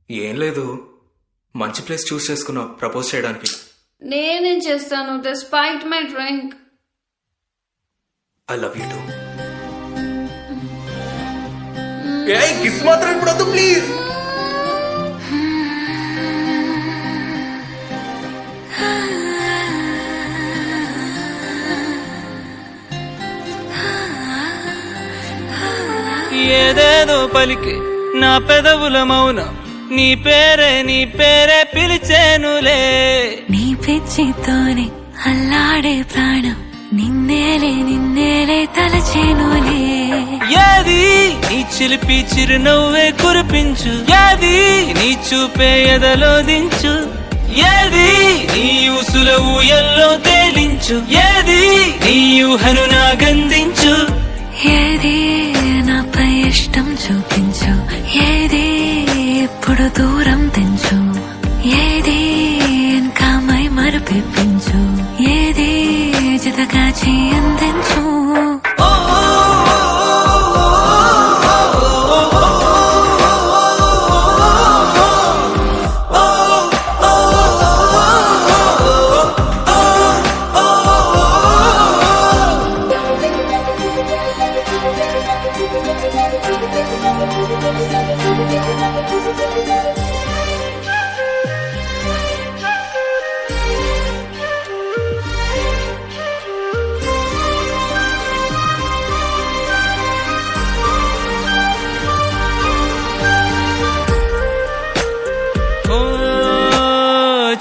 ఏం లేదు, మంచి ప్లేస్ చూస్ చేసుకున్నా ప్రపోజ్ చేయడానికి. నేనేం చేస్తాను despite my drink. I love you two. ఏయ్ కిస్ మాత్రం ఇప్పుడు వద్దు ప్లీజ్. ఏదేదో పలికి నా పెదవుల మౌనం నీ పేరే పిలిచేనులే. నీ పిచ్చితోనే అల్లాడే ప్రాణం నిన్నేలే తలచేనులే. ఏది నీ చిలిపి చిరునవ్వే కురిపించు, ఏది నీ చూపే ఎదలో దించు, ఏది నీ ఊసుల ఊయల్లో తేలించు, ఏది నీ ఊహను నాగందించు, ఏది నాపై ఇష్టం చూపించు, ఏది ఇప్పుడు దూరం తెంచు, ఏది ఇంకా మై మరపిపించు, ఏది జతగా అందించు.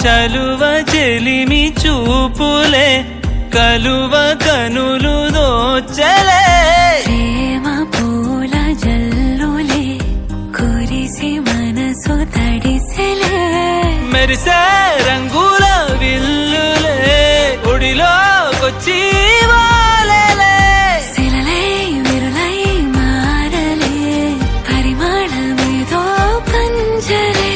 చలువ చెలిమి చూపులే కలువ కనులు దోచలే. ప్రేమ పూల జల్లులే కురిసి మనసు తడిసెలే. మెరిసే రంగుల విల్లులే ఒడిలోకొచ్చి వాలేలే. శిలలై విరులై మారలే పరిమాణమేదో పంజరే.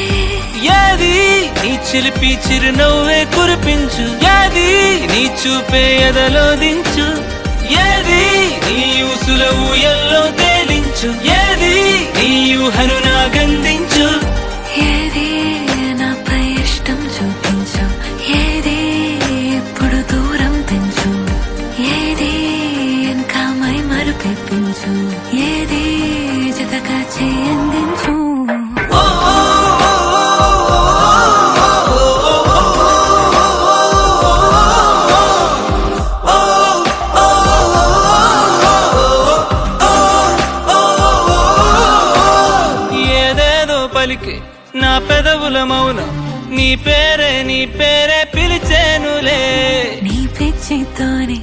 ఏది నీ చిలిపి చిరునవ్వే కురిపించు, ఏది నీ చూపే ఎదలో దించు, ఏది నీ ఊసుల ఊయల్లో తేలించు, ఏది నీ ఊహను నాగందించు, ఏది నాపై ఇష్టం చూపించు, ఏది ఇప్పుడు దూరం తెంచు, ఏది ఇంకా మై మరపిపించు, ఏది జతగా అందించు. పలికి నా పెదవుల మౌనం నీ పేరే పిలిచేనులే. నీ పిచ్చితోనే